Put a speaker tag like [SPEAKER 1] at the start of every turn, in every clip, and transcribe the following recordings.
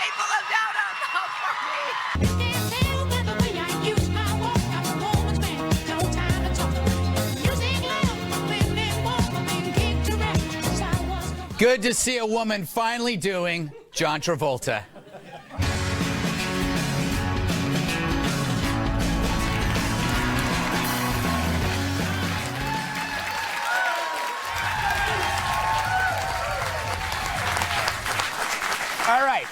[SPEAKER 1] people have down a vote for me.
[SPEAKER 2] Can't tell by the way I use my walk. I'm a woman's man, no time to talk. Music loud, women walk, men kick to rap. Since I was
[SPEAKER 3] Good to see a woman finally doing John Travolta. All right,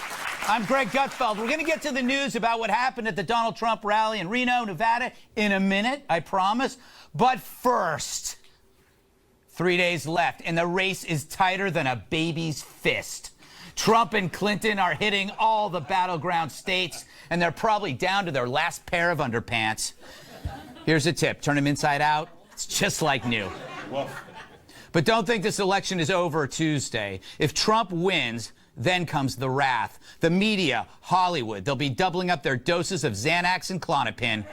[SPEAKER 3] I'm Greg Gutfeld. We're going to get to the news about what happened at the Donald Trump rally in Reno, Nevada in a minute, I promise. But first, 3 days left, and the race is tighter than a baby's fist. Trump and Clinton are hitting all the battleground states, and they're probably down to their last pair of underpants. Here's a tip. Turn them inside out. It's just like new. Whoa. But don't think this election is over Tuesday. If Trump wins, then comes the wrath. The media, Hollywood, they'll be doubling up their doses of Xanax and Klonopin.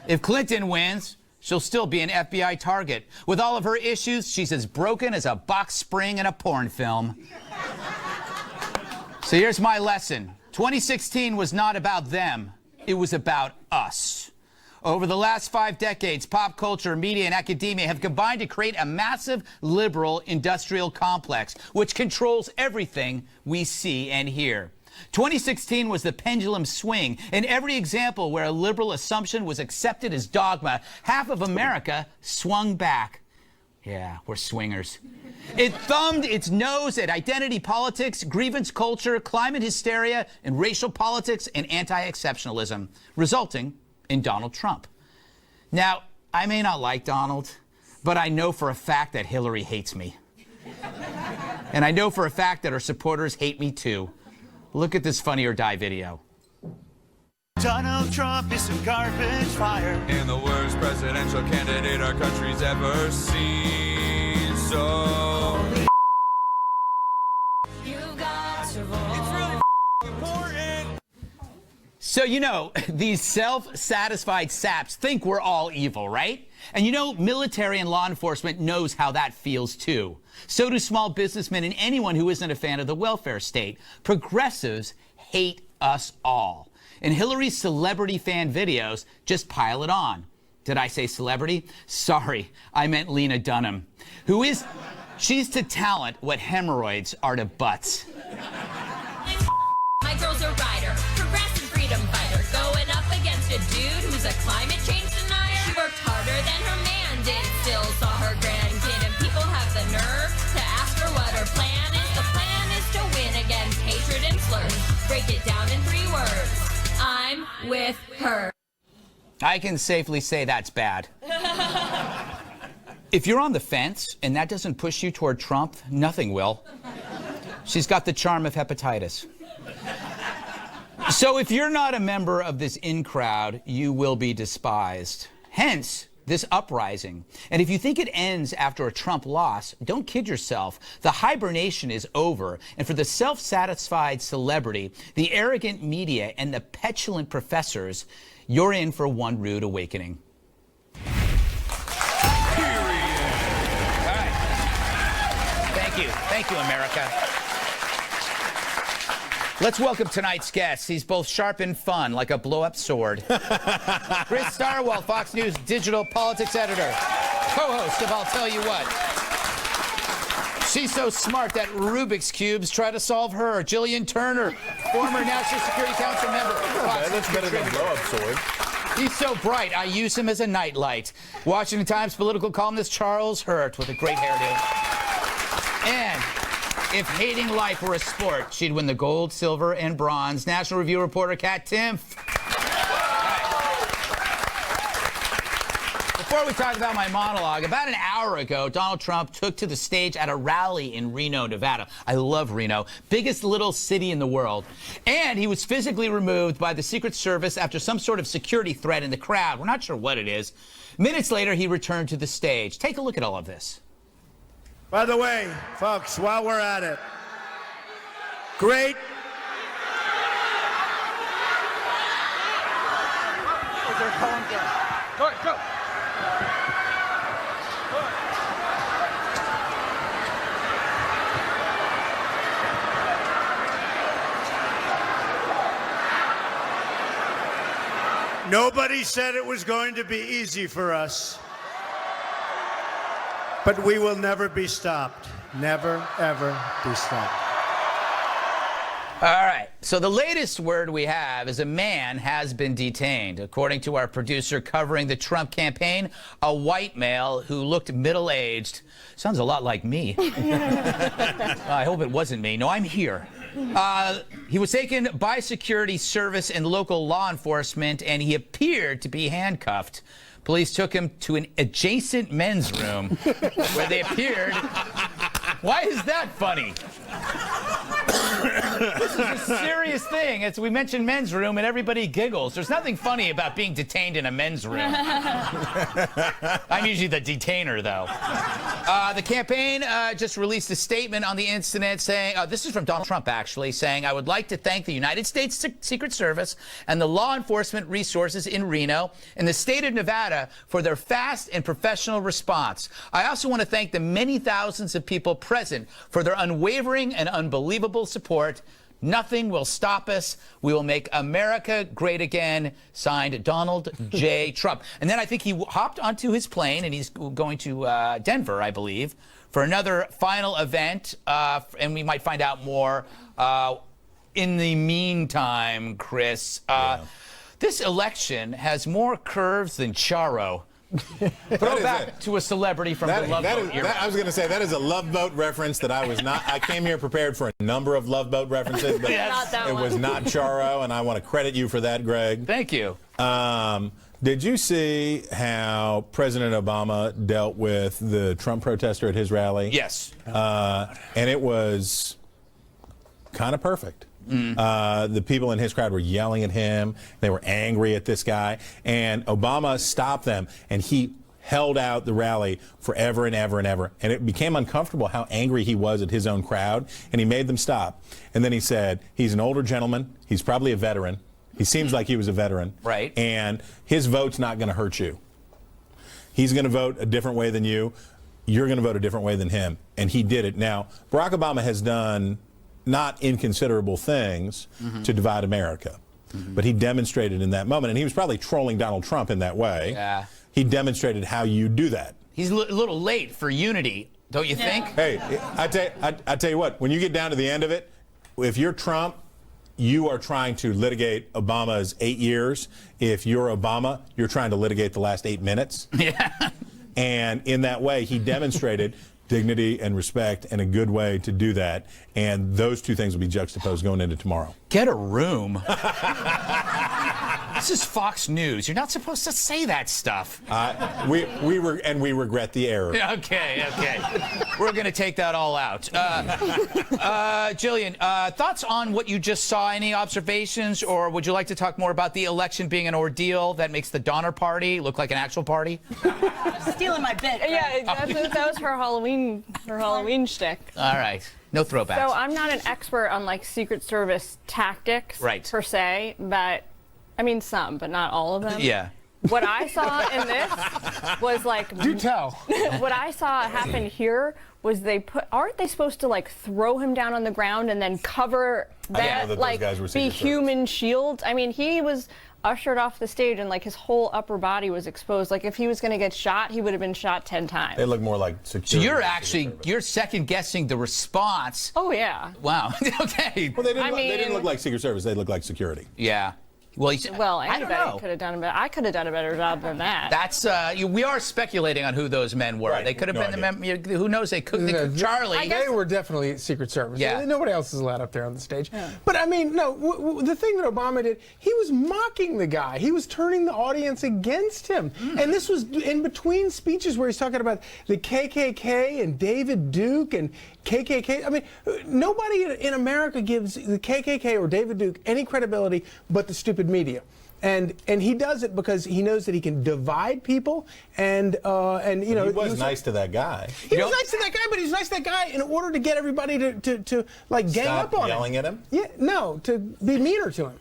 [SPEAKER 3] If Clinton wins, she'll still be an FBI target. With all of her issues, she's as broken as a box spring in a porn film. So here's my lesson. 2016 was not about them. It was about us. Over the last 5 decades, pop culture, media, and academia have combined to create a massive liberal industrial complex, which controls everything we see and hear. 2016 was the pendulum swing. In every example where a liberal assumption was accepted as dogma, half of America swung back. Yeah, we're swingers. It thumbed its nose at identity politics, grievance culture, climate hysteria, and racial politics and anti-exceptionalism, resulting in Donald Trump. Now, I may not like Donald, but I know for a fact that Hillary hates me. And I know for a fact that her supporters hate me too. Look at this Funny or Die video.
[SPEAKER 4] Donald Trump is some garbage fire
[SPEAKER 5] and the worst presidential candidate our country's ever seen. So
[SPEAKER 2] you got to vote.
[SPEAKER 5] it's really important.
[SPEAKER 3] So, you know, these self-satisfied saps think we're all evil, right? And you know, military and law enforcement knows how that feels too. So do small businessmen and anyone who isn't a fan of the welfare state. Progressives hate us all. And Hillary's celebrity fan videos just pile it on. Did I say celebrity? Sorry, I meant Lena Dunham. She's to talent what hemorrhoids are to butts.
[SPEAKER 6] My girl's a rider, progressive freedom fighter, going up against a dude who's a climate change denier. She worked harder than her man did, still saw her grandkid, and people have the nerve to ask her what her plan is. The plan is to win against hatred and slurs. Break it down in 3 words. I'm with her.
[SPEAKER 3] I can safely say that's bad. If you're on the fence and that doesn't push you toward Trump, nothing will. She's got the charm of hepatitis. So if you're not a member of this in crowd, you will be despised. Hence, this uprising. And if you think it ends after a Trump loss, don't kid yourself. The hibernation is over. And for the self-satisfied celebrity, the arrogant media, and the petulant professors, you're in for one rude awakening.
[SPEAKER 5] Period.
[SPEAKER 3] All right. Thank you. Thank you, America. Let's welcome tonight's guest. He's both sharp and fun, like a blow-up sword. Chris Stirewalt, Fox News digital politics editor, co-host of I'll Tell You What. She's so smart that Rubik's Cubes try to solve her. Gillian Turner, former National Security Council member.
[SPEAKER 7] That's better than a blow-up sword.
[SPEAKER 3] He's so bright, I use him as a nightlight. Washington Times political columnist Charles Hurt with a great hairdo. And if hating life were a sport, she'd win the gold, silver, and bronze. National Review reporter Katherine Timpf. Before we talk about my monologue, about an hour ago, Donald Trump took to the stage at a rally in Reno, Nevada. I love Reno, biggest little city in the world. And he was physically removed by the Secret Service after some sort of security threat in the crowd. We're not sure what it is. Minutes later, he returned to the stage. Take a look at all of this.
[SPEAKER 4] By the way, folks, while we're at it, great.
[SPEAKER 5] Go.
[SPEAKER 4] Nobody said it was going to be easy for us. But we will never be stopped. Never, ever be stopped.
[SPEAKER 3] All right. So the latest word we have is a man has been detained. According to our producer covering the Trump campaign, a white male who looked middle-aged. Sounds a lot like me. I hope it wasn't me. No, I'm here. He was taken by security service and local law enforcement, and he appeared to be handcuffed. Police took him to an adjacent men's room where they appeared. Why is that funny? This is a serious thing. We mentioned men's room and everybody giggles. There's nothing funny about being detained in a men's room. I'm usually the detainer, though. The campaign just released a statement on the incident saying, this is from Donald Trump, actually, saying, I would like to thank the United States Secret Service and the law enforcement resources in Reno and the state of Nevada for their fast and professional response. I also want to thank the many thousands of people present for their unwavering and unbelievable support. Nothing will stop us. We will make America great again. Signed, Donald J. Trump. And then I think he hopped onto his plane, and he's going to Denver, I believe, for another final event. And we might find out more in the meantime, Chris. This election has more curves than Charo. Throw back to a celebrity from the Love Boat era.
[SPEAKER 7] I was going to say, that is a Love Boat reference that I was not. I came here prepared for a number of Love Boat references, but it was not Charo, and I want to credit you for that, Greg.
[SPEAKER 3] Thank you.
[SPEAKER 7] Did you see how President Obama dealt with the Trump protester at his rally?
[SPEAKER 3] Yes.
[SPEAKER 7] And it was kind of perfect. The people in his crowd were yelling at him. They were angry at this guy. And Obama stopped them, and he held out the rally forever and ever and ever. And it became uncomfortable how angry he was at his own crowd, and he made them stop. And then he said, he's an older gentleman. He's probably a veteran. He seems like he was a veteran.
[SPEAKER 3] Right.
[SPEAKER 7] And his vote's not going to hurt you. He's going to vote a different way than you. You're going to vote a different way than him. And he did it. Now, Barack Obama has done not inconsiderable things to divide America. But he demonstrated in that moment, and he was probably trolling Donald Trump in that way.
[SPEAKER 3] Yeah.
[SPEAKER 7] He demonstrated how you do that.
[SPEAKER 3] He's a little late for unity, don't you think?
[SPEAKER 7] Hey, I tell you what, when you get down to the end of it, if you're Trump, you are trying to litigate Obama's 8 years. If you're Obama, you're trying to litigate the last 8 minutes.
[SPEAKER 3] Yeah.
[SPEAKER 7] And in that way, he demonstrated dignity and respect and a good way to do that. And those two things will be juxtaposed going into tomorrow.
[SPEAKER 3] Get a room. This is Fox News. You're not supposed to say that stuff.
[SPEAKER 7] We regret the error.
[SPEAKER 3] Okay. We're going to take that all out. Gillian, thoughts on what you just saw? Any observations, or would you like to talk more about the election being an ordeal that makes the Donner Party look like an actual party?
[SPEAKER 1] Stealing my bit.
[SPEAKER 8] Yeah, that was her Halloween shtick.
[SPEAKER 3] All right. No throwbacks.
[SPEAKER 8] So I'm not an expert on like Secret Service tactics per se, but I mean some, but not all of them.
[SPEAKER 3] Yeah.
[SPEAKER 8] What I saw in this was like.
[SPEAKER 9] Do tell.
[SPEAKER 8] What I saw happen here was aren't they supposed to like throw him down on the ground and then cover that like be human shields? I mean, he was ushered off the stage and like his whole upper body was exposed. Like if he was going to get shot, he would have been shot 10 times.
[SPEAKER 7] They look more like security.
[SPEAKER 3] So you're second guessing the response.
[SPEAKER 8] Oh yeah.
[SPEAKER 3] Wow. Okay.
[SPEAKER 7] Well, they didn't look like Secret Service. They looked like security.
[SPEAKER 3] Yeah. Well,
[SPEAKER 8] anybody could have done better. I could have done a better job than that.
[SPEAKER 3] That's we are speculating on who those men were.
[SPEAKER 7] Right.
[SPEAKER 3] They could have been the men. Who knows? They could. Charlie.
[SPEAKER 9] They were definitely Secret Service.
[SPEAKER 3] Yeah.
[SPEAKER 9] Nobody else is allowed up there on the stage. Yeah. But I mean, no. The thing that Obama did, he was mocking the guy. He was turning the audience against him. And this was in between speeches where he's talking about the KKK and David Duke and KKK. I mean, nobody in America gives the KKK or David Duke any credibility but the stupid media. And he does it because he knows that he can divide people and you know.
[SPEAKER 7] He was nice to that guy.
[SPEAKER 9] He was nice to that guy, but he was nice to that guy in order to get everybody to like gang up on him.
[SPEAKER 7] Stop yelling at him?
[SPEAKER 9] Yeah, no, to be meaner to him.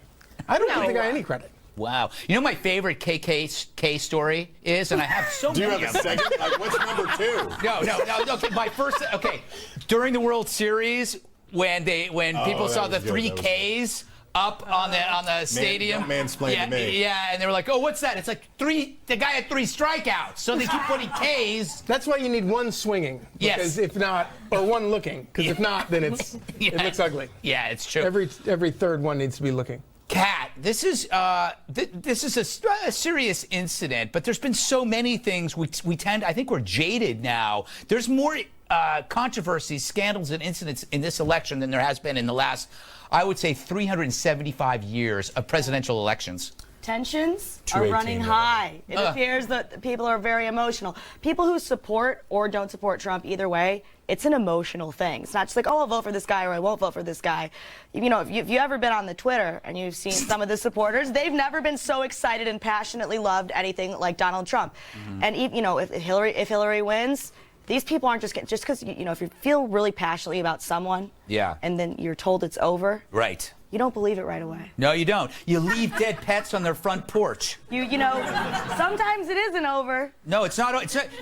[SPEAKER 9] I don't give the guy any credit.
[SPEAKER 3] Wow. You know my favorite KKK story is, and I have so many.
[SPEAKER 7] Do you have a second? Like, what's number 2?
[SPEAKER 3] No. Okay, my first. Okay, during the World Series when people saw the 3 Ks up on the stadium.
[SPEAKER 7] Don't mansplain
[SPEAKER 3] yeah,
[SPEAKER 7] to me.
[SPEAKER 3] Yeah, and they were like, "Oh, what's that?" It's like the guy had 3 strikeouts, so they keep putting Ks.
[SPEAKER 9] That's why you need one swinging.
[SPEAKER 3] Yes.
[SPEAKER 9] Because if not, or one looking. Because if not, then it looks ugly.
[SPEAKER 3] Yeah, it's true.
[SPEAKER 9] Every third one needs to be looking.
[SPEAKER 3] Kat, this is a serious incident, but there's been so many things I think we're jaded now. There's more controversies, scandals, and incidents in this election than there has been in the last, I would say, 375 years of presidential elections.
[SPEAKER 1] Tensions are running high. It appears that people are very emotional. People who support or don't support Trump, either way, it's an emotional thing. It's not just like, oh, I'll vote for this guy or I won't vote for this guy. You know, if you've ever been on the Twitter and you've seen some of the supporters, they've never been so excited and passionately loved anything like Donald Trump. And you know, if Hillary wins, these people aren't just because you know, if you feel really passionately about someone, and then you're told it's over,
[SPEAKER 3] right?
[SPEAKER 1] You don't believe it right away.
[SPEAKER 3] No, you don't. You leave dead pets on their front porch.
[SPEAKER 1] You know, sometimes it isn't over.
[SPEAKER 3] No, it's not.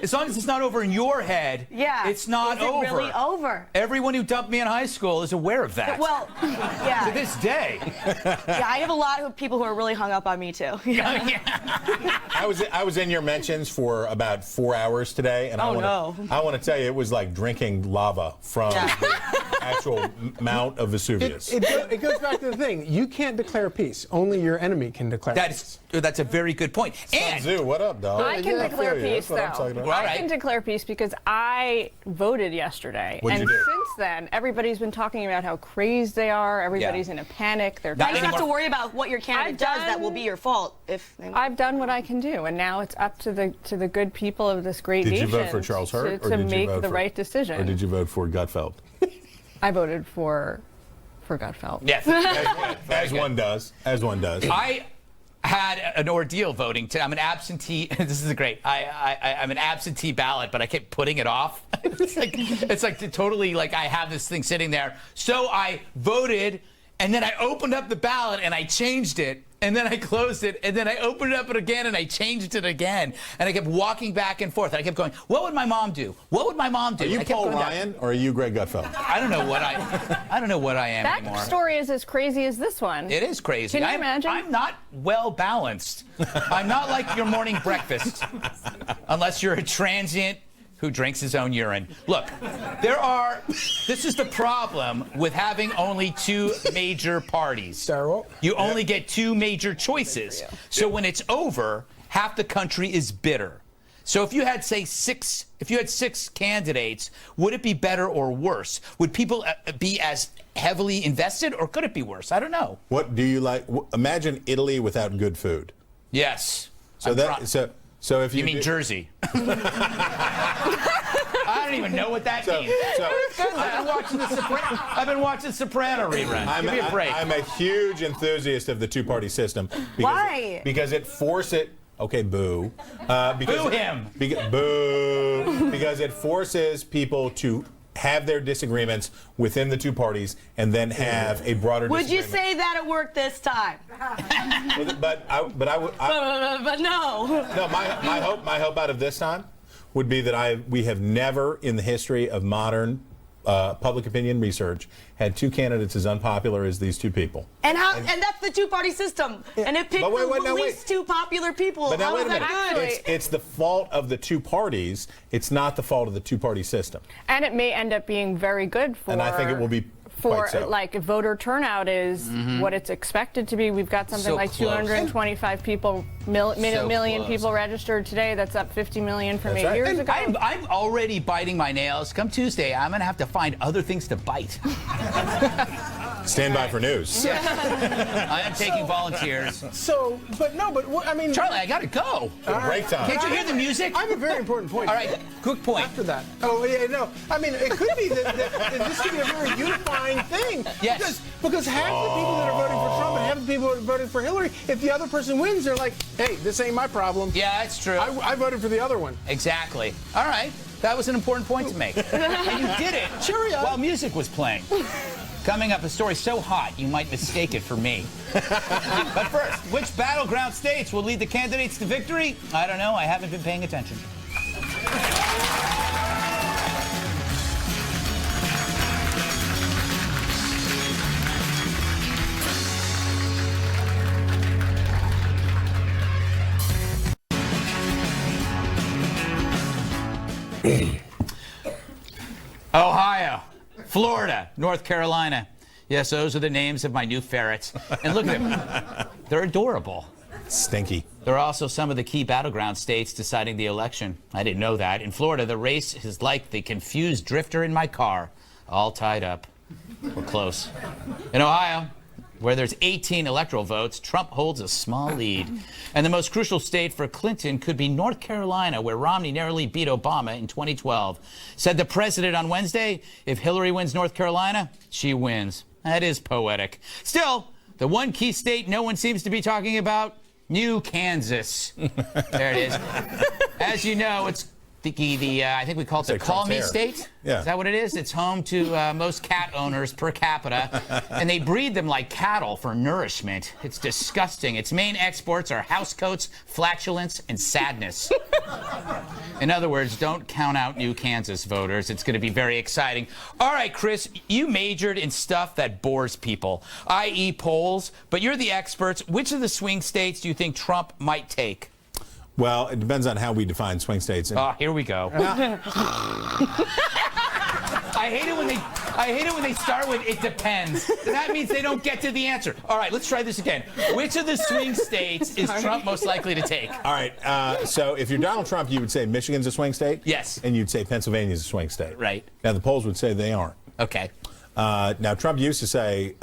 [SPEAKER 3] As long as it's not over in your head.
[SPEAKER 1] Yeah.
[SPEAKER 3] It's not
[SPEAKER 1] Is it
[SPEAKER 3] over.
[SPEAKER 1] really over?
[SPEAKER 3] Everyone who dumped me in high school is aware of that.
[SPEAKER 1] Well, yeah.
[SPEAKER 3] To this day.
[SPEAKER 1] Yeah, I have a lot of people who are really hung up on me too.
[SPEAKER 7] I was in your mentions for about 4 hours today, and I want to tell you, it was like drinking lava from the actual Mount of Vesuvius.
[SPEAKER 9] It goes back to the thing. You can't declare peace. Only your enemy can declare peace.
[SPEAKER 3] That's a very good point. And
[SPEAKER 7] Zoo, what up, dog?
[SPEAKER 8] I can declare peace, though.
[SPEAKER 3] I
[SPEAKER 8] can declare peace because I voted yesterday.
[SPEAKER 7] What'd you do?
[SPEAKER 8] Since then, everybody's been talking about how crazed they are. Everybody's in a panic. They're
[SPEAKER 1] Now you don't have to worry about what your candidate does. That will be your fault.
[SPEAKER 8] I've done what I can do, and now it's up to the good people of this great nation.
[SPEAKER 7] Did you vote for Charles Hurt,
[SPEAKER 8] to make the right decision?
[SPEAKER 7] Or did you vote for Gutfeld?
[SPEAKER 8] I voted for Gutfeld.
[SPEAKER 3] Yes.
[SPEAKER 7] As one does.
[SPEAKER 3] I had an ordeal voting. I'm an absentee. This is great. I'm an absentee ballot, but I kept putting it off. it's like totally like I have this thing sitting there. So I voted, and then I opened up the ballot and I changed it. And then I closed it, and then I opened it up again, and I changed it again. And I kept walking back and forth. And I kept going, what would my mom do? What would my mom do?
[SPEAKER 7] Are you Paul Ryan, or are you Greg Gutfeld?
[SPEAKER 3] I don't know what I am anymore.
[SPEAKER 8] That story is as crazy as this one.
[SPEAKER 3] It is crazy.
[SPEAKER 8] Can you imagine?
[SPEAKER 3] I'm not well balanced. I'm not like your morning breakfast, unless you're a transient who drinks his own urine. Look, this is the problem with having only 2 major parties.
[SPEAKER 9] Stirewalt.
[SPEAKER 3] You only get 2 major choices. So when it's over, half the country is bitter. So if you had, say, 6 candidates, would it be better or worse? Would people be as heavily invested, or could it be worse? I don't know.
[SPEAKER 7] What do you like? Imagine Italy without good food.
[SPEAKER 3] Yes.
[SPEAKER 7] So if
[SPEAKER 3] you mean Jersey? I don't even know what that means. I've been watching Soprano reruns. Give me a break.
[SPEAKER 7] I'm a huge enthusiast of the 2-party system.
[SPEAKER 1] Why?
[SPEAKER 7] Because it forces. Okay, boo.
[SPEAKER 3] Boo him.
[SPEAKER 7] Boo. Because it forces people to have their disagreements within the 2 parties and then have a broader
[SPEAKER 1] Would you
[SPEAKER 7] disagreement.
[SPEAKER 1] say that at work this time?
[SPEAKER 7] But
[SPEAKER 1] no.
[SPEAKER 7] No, my hope out of this time would be that we have never in the history of modern public opinion research had 2 candidates as unpopular as these 2 people.
[SPEAKER 1] And that's the 2-party system. And it picked the least 2 popular people.
[SPEAKER 7] But now
[SPEAKER 1] How
[SPEAKER 7] wait
[SPEAKER 1] is
[SPEAKER 7] a
[SPEAKER 1] that
[SPEAKER 7] minute.
[SPEAKER 1] good?
[SPEAKER 7] It's the fault of the 2 parties. It's not the fault of the 2-party system.
[SPEAKER 8] And it may end up being very good for.
[SPEAKER 7] And I think it will be.
[SPEAKER 8] For
[SPEAKER 7] so.
[SPEAKER 8] like voter turnout is what it's expected to be. We've got something like 225 million people registered today. That's up 50 million from 8 years ago.
[SPEAKER 3] I'm already biting my nails. Come Tuesday, I'm going to have to find other things to bite.
[SPEAKER 7] Stand by for news.
[SPEAKER 3] I am taking volunteers.
[SPEAKER 9] But I mean,
[SPEAKER 3] Charlie, I got to go.
[SPEAKER 7] Break time.
[SPEAKER 3] Can't you hear the music?
[SPEAKER 9] I have a very important point.
[SPEAKER 3] All right, quick point.
[SPEAKER 9] After that. Oh, yeah, no. I mean, it could be that this could be a very unifying thing.
[SPEAKER 3] Yes.
[SPEAKER 9] Because half the people that are voting for Trump and half the people that are voting for Hillary, if the other person wins, they're like, hey, this ain't my problem.
[SPEAKER 3] Yeah, that's true.
[SPEAKER 9] I voted for the other one.
[SPEAKER 3] Exactly. All right. That was an important point to make. And you did it while music was playing. Coming up, a story so hot you might mistake it for me. But first, which battleground states will lead the candidates to victory? I don't know. I haven't been paying attention. Ohio, Florida, North Carolina. Yes, those are the names of my new ferrets. And look at them. They're adorable.
[SPEAKER 7] Stinky.
[SPEAKER 3] There are also some of the key battleground states deciding the election. I didn't know that. In Florida, the race is like the confused drifter in my car, all tied up. We're close. In Ohio, where there's 18 electoral votes, Trump holds a small lead. And the most crucial state for Clinton could be North Carolina, where Romney narrowly beat Obama in 2012. Said the president on Wednesday, if Hillary wins North Carolina, she wins. That is poetic. Still, the one key state no one seems to be talking about, New Kansas. There it is. As you know, it's I think we call it the Call Me State.
[SPEAKER 7] Yeah.
[SPEAKER 3] Is that what it is? It's home to most cat owners per capita, and they breed them like cattle for nourishment. It's disgusting. Its main exports are housecoats, flatulence, and sadness. In other words, don't count out New Kansas voters. It's going to be very exciting. All right, Chris, you majored in stuff that bores people, i.e. polls, but you're the experts. Which of the swing states do you think Trump might take?
[SPEAKER 7] Well, it depends on how we define swing states.
[SPEAKER 3] Here we go. I hate it when they start with "it depends." That means they don't get to the answer. All right, let's try this again. Which of the swing states is Trump most likely to take?
[SPEAKER 7] All right. So if you're Donald Trump, you would say Michigan's a swing state.
[SPEAKER 3] Yes.
[SPEAKER 7] And you'd say Pennsylvania's a swing state.
[SPEAKER 3] Right.
[SPEAKER 7] Now the polls would say they aren't.
[SPEAKER 3] Okay.
[SPEAKER 7] Now Trump used to say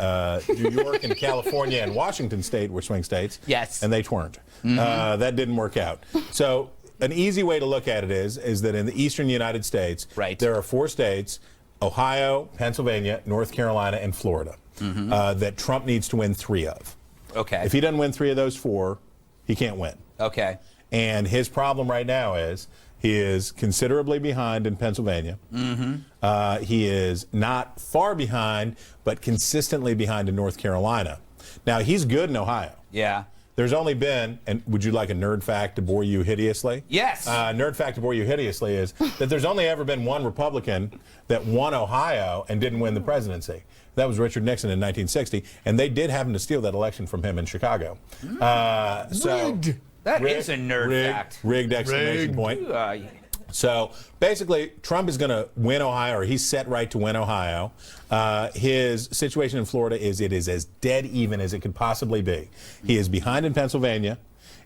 [SPEAKER 7] New York and California and Washington State were swing states.
[SPEAKER 3] Yes.
[SPEAKER 7] And they weren't. That didn't work out. So an easy way to look at it is that in the eastern United States, there are 4 states, Ohio, Pennsylvania, North Carolina, and Florida, that Trump needs to win 3 of.
[SPEAKER 3] Okay.
[SPEAKER 7] If he doesn't win 3 of those 4, he can't win.
[SPEAKER 3] Okay.
[SPEAKER 7] And his problem right now is he is considerably behind in Pennsylvania. He is not far behind, but consistently behind in North Carolina. Now, he's good in Ohio.
[SPEAKER 3] Yeah.
[SPEAKER 7] There's only been, and would you like a nerd fact to bore you hideously?
[SPEAKER 3] Yes.
[SPEAKER 7] Nerd fact to bore you hideously is that there's only ever been one Republican that won Ohio and didn't win the presidency. That was Richard Nixon in 1960, and they did happen to steal that election from him in Chicago.
[SPEAKER 9] Rigged.
[SPEAKER 3] That is a nerd fact.
[SPEAKER 7] Rigged exclamation point. So basically, Trump is going to win Ohio, or he's set right to win Ohio. His situation in Florida is as dead even as it could possibly be. He is behind in Pennsylvania,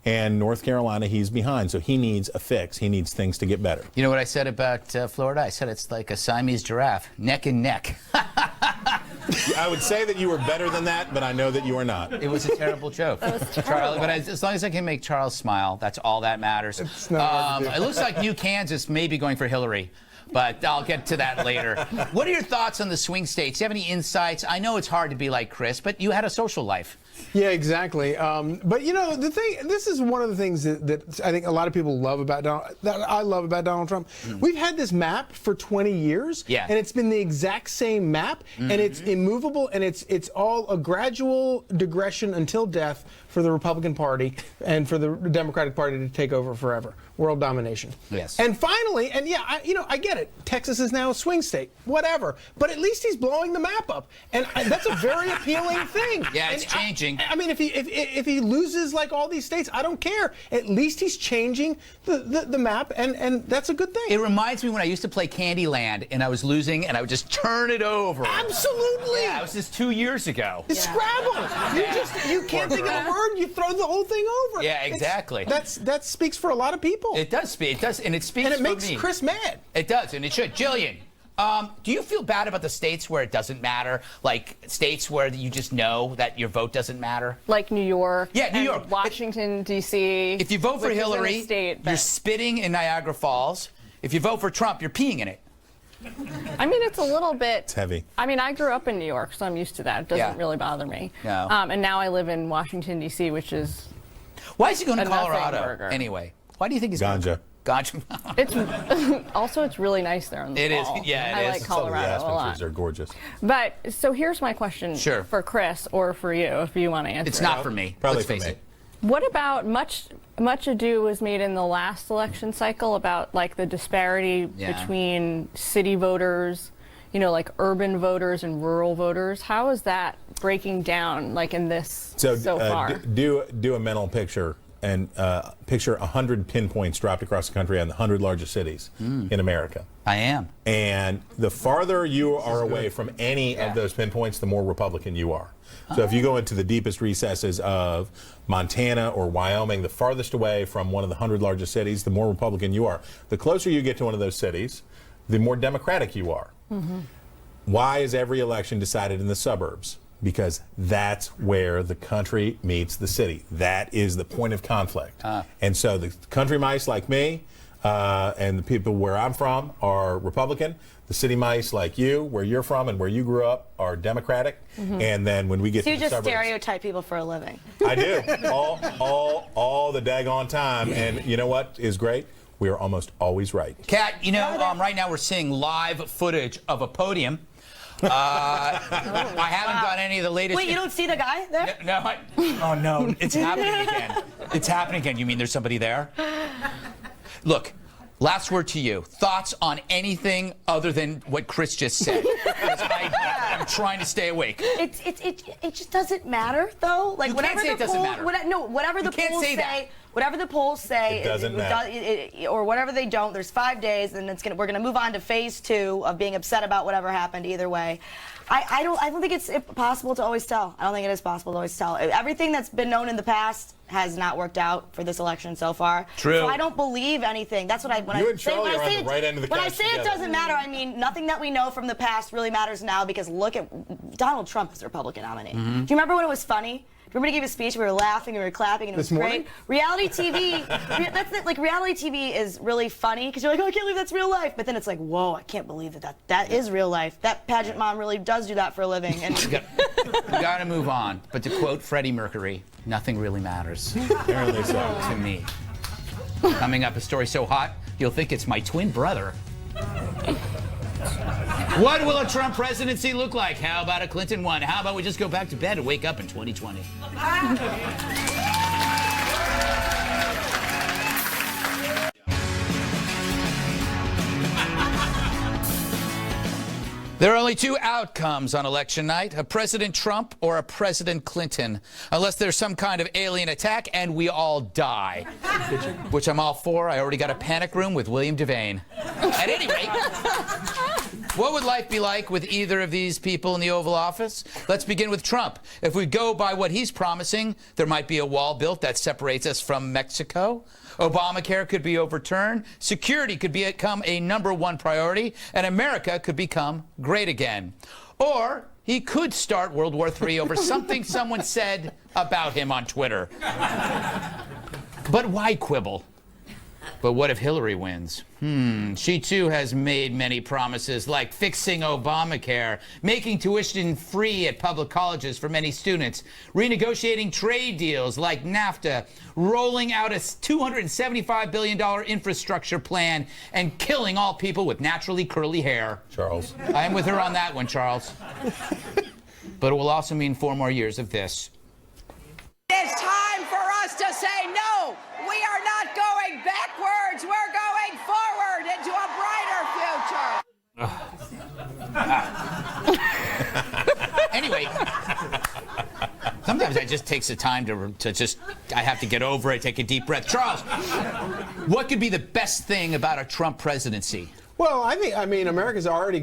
[SPEAKER 7] and North Carolina he's behind. So he needs a fix. He needs things to get better.
[SPEAKER 3] You know what I said about Florida? I said it's like a Siamese giraffe, neck and neck.
[SPEAKER 7] I would say that you were better than that, but I know that you are not.
[SPEAKER 3] It was a terrible joke.
[SPEAKER 8] That was terrible.
[SPEAKER 3] Charlie, but as long as I can make Charles smile, that's all that matters.
[SPEAKER 9] It's not
[SPEAKER 3] It looks like New Kansas may be going for Hillary, but I'll get to that later. What are your thoughts on the swing states? Do you have any insights? I know it's hard to be like Chris, but you had a social life.
[SPEAKER 9] Yeah, exactly. But you know, this is one of the things that I think a lot of people love about I love about Donald Trump. We've had this map for 20 years,
[SPEAKER 3] yeah,
[SPEAKER 9] and it's been the exact same map, and it's immovable, and it's all a gradual digression until death for the Republican Party and for the Democratic Party to take over forever. World domination.
[SPEAKER 3] Yes.
[SPEAKER 9] And finally, and yeah, I get it. Texas is now a swing state, whatever. But at least he's blowing the map up, and that's a very appealing thing.
[SPEAKER 3] Yeah, it's
[SPEAKER 9] and
[SPEAKER 3] changing.
[SPEAKER 9] I mean, if he loses like all these states, I don't care. At least he's changing the map, and that's a good thing.
[SPEAKER 3] It reminds me when I used to play Candyland and I was losing and I would just turn it over.
[SPEAKER 9] Absolutely.
[SPEAKER 3] Yeah, it was just 2 years ago.
[SPEAKER 9] It's Scrabble. You can't think of the word, you throw the whole thing over.
[SPEAKER 3] Yeah, exactly.
[SPEAKER 9] That speaks for a lot of people.
[SPEAKER 3] It does speak. It does, and it speaks
[SPEAKER 9] and it
[SPEAKER 3] for
[SPEAKER 9] makes
[SPEAKER 3] me.
[SPEAKER 9] Chris mad.
[SPEAKER 3] It does, and it should. Gillian, do you feel bad about the states where it doesn't matter? Like states where you just know that your vote doesn't matter?
[SPEAKER 8] Like New York.
[SPEAKER 3] Yeah, New
[SPEAKER 8] and
[SPEAKER 3] York.
[SPEAKER 8] Washington, D.C.
[SPEAKER 3] If you vote for
[SPEAKER 8] which isn't a
[SPEAKER 3] Hillary,
[SPEAKER 8] state,
[SPEAKER 3] you're
[SPEAKER 8] but-
[SPEAKER 3] spitting in Niagara Falls. If you vote for Trump, you're peeing in it.
[SPEAKER 8] I mean, it's a little bit.
[SPEAKER 7] It's heavy.
[SPEAKER 8] I mean, I grew up in New York, so I'm used to that. It doesn't really bother me.
[SPEAKER 3] No.
[SPEAKER 8] And now I live in Washington, D.C., which is.
[SPEAKER 3] Why is he going to
[SPEAKER 8] a nothing
[SPEAKER 3] Colorado
[SPEAKER 8] burger.
[SPEAKER 3] anyway? Why do you think he's
[SPEAKER 7] Ganja.
[SPEAKER 3] Ganja.
[SPEAKER 8] It's also it's really nice there in the
[SPEAKER 3] It is,
[SPEAKER 8] fall.
[SPEAKER 3] yeah, it
[SPEAKER 8] I
[SPEAKER 3] is.
[SPEAKER 8] like
[SPEAKER 3] Some of the
[SPEAKER 8] Colorado a
[SPEAKER 7] aspen
[SPEAKER 8] lot.
[SPEAKER 7] trees are gorgeous.
[SPEAKER 8] But so here's my question for Chris or for you, if you want to answer.
[SPEAKER 3] It's not for me.
[SPEAKER 7] Probably
[SPEAKER 3] Let's
[SPEAKER 7] for
[SPEAKER 3] face
[SPEAKER 7] me.
[SPEAKER 3] it.
[SPEAKER 8] What about much ado was made in the last election cycle about like the disparity between city voters, you know, like urban voters and rural voters. How is that breaking down like in this so far?
[SPEAKER 7] Do a mental picture picture 100 pinpoints dropped across the country on the 100 largest cities in America.
[SPEAKER 3] I am.
[SPEAKER 7] And the farther you are away from any of those pinpoints, the more Republican you are. So if you go into the deepest recesses of Montana or Wyoming, the farthest away from one of the 100 largest cities, the more Republican you are. The closer you get to one of those cities, the more Democratic you are. Why is every election decided in the suburbs? Because that's where the country meets the city. That is the point of conflict. And so the country mice like me and the people where I'm from are Republican. The city mice like you, where you're from and where you grew up, are Democratic. And then when we get to the
[SPEAKER 1] you just
[SPEAKER 7] suburbs,
[SPEAKER 1] stereotype people for a living.
[SPEAKER 7] I do all the daggone time. And you know what is great? We are almost always right.
[SPEAKER 3] Kat, you know, right now we're seeing live footage of a podium. I haven't got any of the latest.
[SPEAKER 1] Wait, you don't see the guy there?
[SPEAKER 3] No. Oh no, it's happening again. It's happening again. You mean there's somebody there? Look, last word to you. Thoughts on anything other than what Chris just said? I'm trying to stay awake.
[SPEAKER 1] It just doesn't matter though. Like
[SPEAKER 3] You
[SPEAKER 1] whatever
[SPEAKER 3] can't say
[SPEAKER 1] the
[SPEAKER 3] it doesn't
[SPEAKER 1] polls,
[SPEAKER 3] matter.
[SPEAKER 1] whatever the
[SPEAKER 3] You can't
[SPEAKER 1] polls
[SPEAKER 3] say
[SPEAKER 1] say.
[SPEAKER 3] that.
[SPEAKER 1] Whatever the polls say,
[SPEAKER 7] It doesn't matter.
[SPEAKER 1] or whatever they don't. There's 5 days, and we're gonna move on to phase 2 of being upset about whatever happened. Either way, I don't think it's possible to always tell. I don't think it is possible to always tell. Everything that's been known in the past has not worked out for this election so far.
[SPEAKER 3] True.
[SPEAKER 1] So I don't believe anything. That's what
[SPEAKER 7] You and Charlie are on the right end of the
[SPEAKER 1] when I
[SPEAKER 7] couch
[SPEAKER 1] say it
[SPEAKER 7] together.
[SPEAKER 1] doesn't matter, I mean nothing that we know from the past really matters now, because look at Donald Trump as the Republican nominee. Do you remember when it was funny? Remember he gave a speech, we were laughing, we were clapping, and it was
[SPEAKER 9] This morning?
[SPEAKER 1] great. Reality TV, reality TV is really funny because you're like, oh, I can't believe that's real life. But then it's like, whoa, I can't believe that is real life. That pageant mom really does do that for a living. And
[SPEAKER 3] We got to move on. But to quote Freddie Mercury, nothing really matters
[SPEAKER 7] Apparently so.
[SPEAKER 3] to me. Coming up, a story so hot, you'll think it's my twin brother. What will a Trump presidency look like? How about a Clinton one? How about we just go back to bed and wake up in 2020? There are only two outcomes on election night, a President Trump or a President Clinton, unless there's some kind of alien attack and we all die, which I'm all for. I already got a panic room with William Devane. At any rate, what would life be like with either of these people in the Oval Office? Let's begin with Trump. If we go by what he's promising, there might be a wall built that separates us from Mexico. Obamacare could be overturned. Security could become a #1 priority. And America could become great again. Or he could start World War III over something someone said about him on Twitter. But why quibble? But what if Hillary wins? She too has made many promises, like fixing Obamacare, making tuition free at public colleges for many students, renegotiating trade deals like NAFTA, rolling out a $275 billion infrastructure plan, and killing all people with naturally curly hair.
[SPEAKER 7] Charles.
[SPEAKER 3] I am with her on that one, Charles. But it will also mean 4 more years of this.
[SPEAKER 10] It's time for us to say no. We are not going backwards. We're going forward into a brighter future.
[SPEAKER 3] Anyway, sometimes it just takes the time I have to get over it, take a deep breath. Charles, what could be the best thing about a Trump presidency?
[SPEAKER 9] Well, I mean, America's already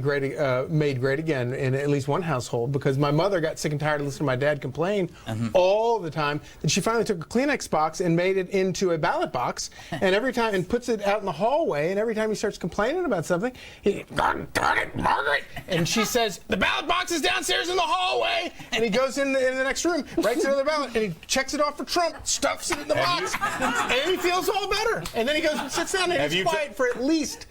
[SPEAKER 9] made great again in at least one household, because my mother got sick and tired of listening to my dad complain all the time, that she finally took a Kleenex box and made it into a ballot box, and every time, and puts it out in the hallway, and every time he starts complaining about something, he, darn it, Margaret, and she says, the ballot box is downstairs in the hallway, and he goes in the next room, writes another ballot, and he checks it off for Trump, stuffs it in the box, and he feels all better, and then he goes and sits down and he's quiet for at least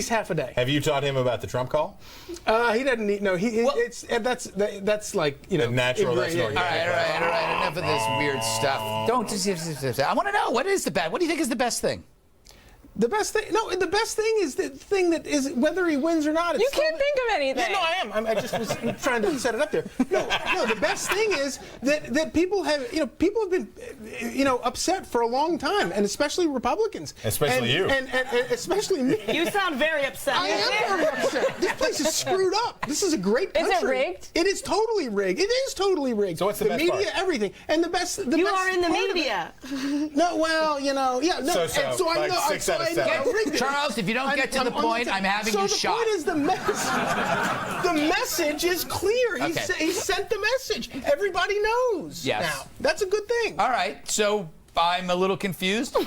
[SPEAKER 9] half a day.
[SPEAKER 7] Have you taught him about the Trump call?
[SPEAKER 9] He doesn't need, no, that's like, you know.
[SPEAKER 7] Natural, that's
[SPEAKER 9] yeah,
[SPEAKER 7] normal.
[SPEAKER 3] All right. Enough of this weird stuff. Don't just. I want to know, what do you think is the best thing?
[SPEAKER 9] The best thing, no, the best thing is the thing that is whether he wins or not.
[SPEAKER 8] You can't think of anything.
[SPEAKER 9] Yeah, no, I am. I just was trying to set it up there. No, the best thing is that people have, people have been, upset for a long time, and especially Republicans.
[SPEAKER 7] Especially you.
[SPEAKER 9] And especially me.
[SPEAKER 1] You sound very upset.
[SPEAKER 9] I am very upset. This place is screwed up. This is a great country.
[SPEAKER 8] Is it rigged?
[SPEAKER 9] It is totally rigged. It is totally rigged.
[SPEAKER 7] So what's the best
[SPEAKER 9] media,
[SPEAKER 7] part?
[SPEAKER 9] everything, and the best.
[SPEAKER 1] You are in the media.
[SPEAKER 9] No, well, yeah, no.
[SPEAKER 7] So,
[SPEAKER 9] and so
[SPEAKER 7] like
[SPEAKER 9] I know.
[SPEAKER 7] 6 out of 7.
[SPEAKER 3] Charles, if you don't get to the point, I'm having you shot.
[SPEAKER 9] So the point is the message is clear.
[SPEAKER 3] Okay.
[SPEAKER 9] He sent the message. Everybody knows.
[SPEAKER 3] Yes.
[SPEAKER 9] Now that's a good thing.
[SPEAKER 3] All right, so I'm a little confused. I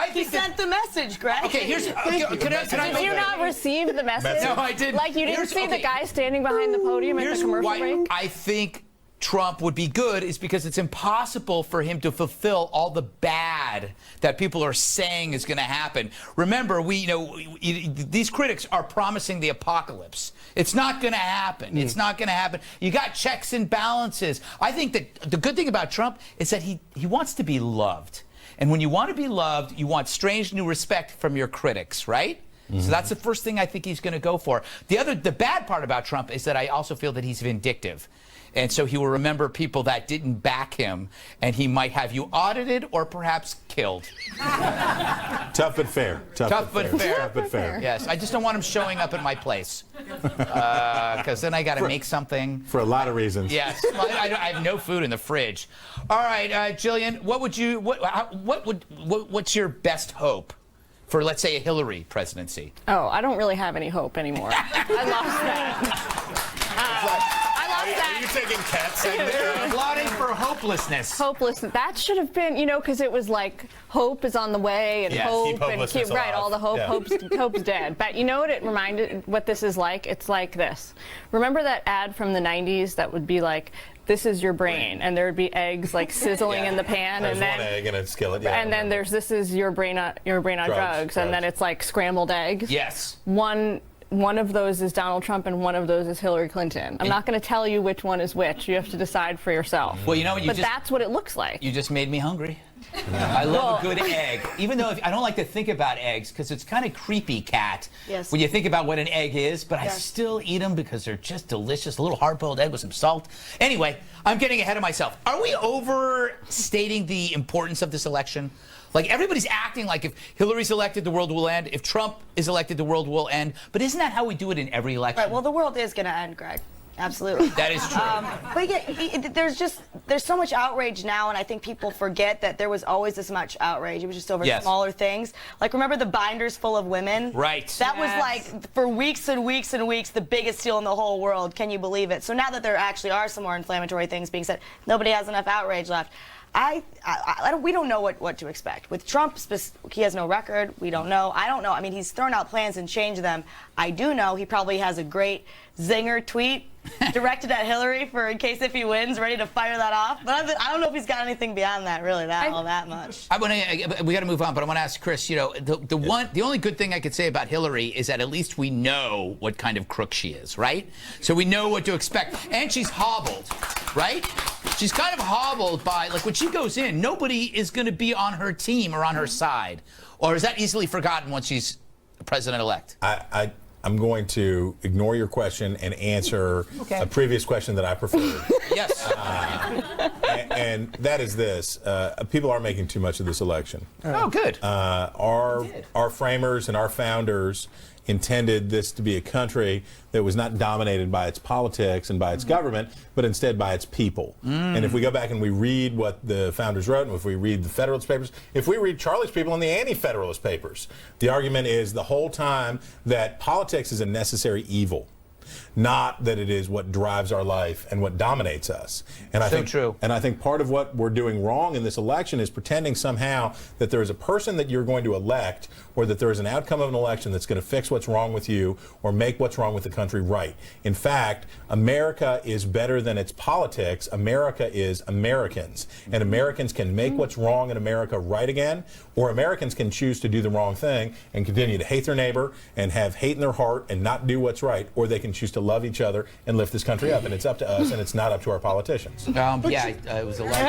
[SPEAKER 1] He
[SPEAKER 3] think that,
[SPEAKER 1] sent the message, Greg.
[SPEAKER 3] okay, here's can I
[SPEAKER 8] Did you not receive the message?
[SPEAKER 3] No, I didn't.
[SPEAKER 8] Like you didn't
[SPEAKER 3] Here's-
[SPEAKER 8] see the
[SPEAKER 3] okay.
[SPEAKER 8] guy standing behind the podium at
[SPEAKER 3] Here's
[SPEAKER 8] the commercial
[SPEAKER 3] why
[SPEAKER 8] break?
[SPEAKER 3] I think Trump would be good is because it's impossible for him to fulfill all the bad that people are saying is going to happen. Remember, these critics are promising the apocalypse. It's not going to happen. It's not going to happen. You got checks and balances. I think that the good thing about Trump is that he wants to be loved. And when you want to be loved, you want strange new respect from your critics, right? So that's the first thing I think he's going to go for. The bad part about Trump is that I also feel that he's vindictive. And so he will remember people that didn't back him, and he might have you audited or perhaps killed.
[SPEAKER 7] Tough but fair.
[SPEAKER 3] Tough but fair.
[SPEAKER 7] Tough but fair.
[SPEAKER 3] Yes, I just don't want him showing up at my place. Because then I got to make something.
[SPEAKER 7] For a lot of reasons.
[SPEAKER 3] Yes, well, I have no food in the fridge. All right, Gillian, what's your best hope for, let's say, a Hillary presidency?
[SPEAKER 8] Oh, I don't really have any hope anymore. I lost that.
[SPEAKER 7] Are you taking cats in there?
[SPEAKER 3] Plotting for hopelessness.
[SPEAKER 8] Hopeless. That should have been, because it was like hope is on the way and
[SPEAKER 3] Yes.
[SPEAKER 8] hope
[SPEAKER 7] Keep hopelessness
[SPEAKER 8] right, all the hope,
[SPEAKER 7] alive.
[SPEAKER 8] hope's dead. But you know what it reminded? What this is like? It's like this. Remember that ad from the '90s that would be like, "This is your brain," and there would be eggs like sizzling in the pan,
[SPEAKER 7] There's
[SPEAKER 8] and then
[SPEAKER 7] one egg in a skillet. Yeah,
[SPEAKER 8] and then there's "This is your brain on drugs," and then it's like scrambled eggs.
[SPEAKER 3] Yes.
[SPEAKER 8] One of those is Donald Trump and one of those is Hillary Clinton. I'm not going to tell you which one is which. You have to decide for yourself.
[SPEAKER 3] Well, you know what?
[SPEAKER 8] But that's what it looks like.
[SPEAKER 3] You just made me hungry. I love a good egg. Even though I don't like to think about eggs because it's kind of creepy, Kat,
[SPEAKER 1] Yes.
[SPEAKER 3] when you think about what an egg is, but I still eat them because they're just delicious. A little hard-boiled egg with some salt. Anyway, I'm getting ahead of myself. Are we overstating the importance of this election? Like, everybody's acting like if Hillary's elected, the world will end. If Trump is elected, the world will end. But isn't that how we do it in every election?
[SPEAKER 1] Right, well, the world is going to end, Greg. Absolutely.
[SPEAKER 3] That is true.
[SPEAKER 1] But yeah, there's so much outrage now, and I think people forget that there was always this much outrage. It was just over smaller things. Like, remember the binders full of women?
[SPEAKER 3] Right.
[SPEAKER 1] That was like, for weeks and weeks and weeks, the biggest deal in the whole world. Can you believe it? So now that there actually are some more inflammatory things being said, nobody has enough outrage left. We don't know what to expect. With Trump, he has no record. We don't know. I don't know. I mean, he's thrown out plans and changed them. I do know he probably has a great zinger tweet directed at Hillary for in case if he wins, ready to fire that off. But I don't know if he's got anything beyond that, really, all that much.
[SPEAKER 3] We got to move on, but I want to ask Chris. The only good thing I could say about Hillary is that at least we know what kind of crook she is, right? So we know what to expect, and she's hobbled, right? She's kind of hobbled by, like, when she goes in, nobody is going to be on her team or on her side, or is that easily forgotten once she's president-elect?
[SPEAKER 7] I'm going to ignore your question and answer a previous question that I preferred.
[SPEAKER 3] Yes.
[SPEAKER 7] And that is this. People are making too much of this election.
[SPEAKER 3] Oh, good.
[SPEAKER 7] Our framers and our founders intended this to be a country that was not dominated by its politics and by its government, but instead by its people. And if we go back and we read what the founders wrote, and if we read the Federalist Papers, if we read Charlie's people in the Anti-Federalist Papers, the argument is the whole time that politics is a necessary evil, not that it is what drives our life and what dominates us. And I think
[SPEAKER 3] true.
[SPEAKER 7] And I think part of what we're doing wrong in this election is pretending somehow that there is a person that you're going to elect, or that there is an outcome of an election that's going to fix what's wrong with you or make what's wrong with the country right. In fact, America is better than its politics. America is Americans. And Americans can make what's wrong in America right again, or Americans can choose to do the wrong thing and continue to hate their neighbor and have hate in their heart and not do what's right, or they can choose to love each other and lift this country up. And it's up to us, and it's not up to our politicians.
[SPEAKER 3] It was a large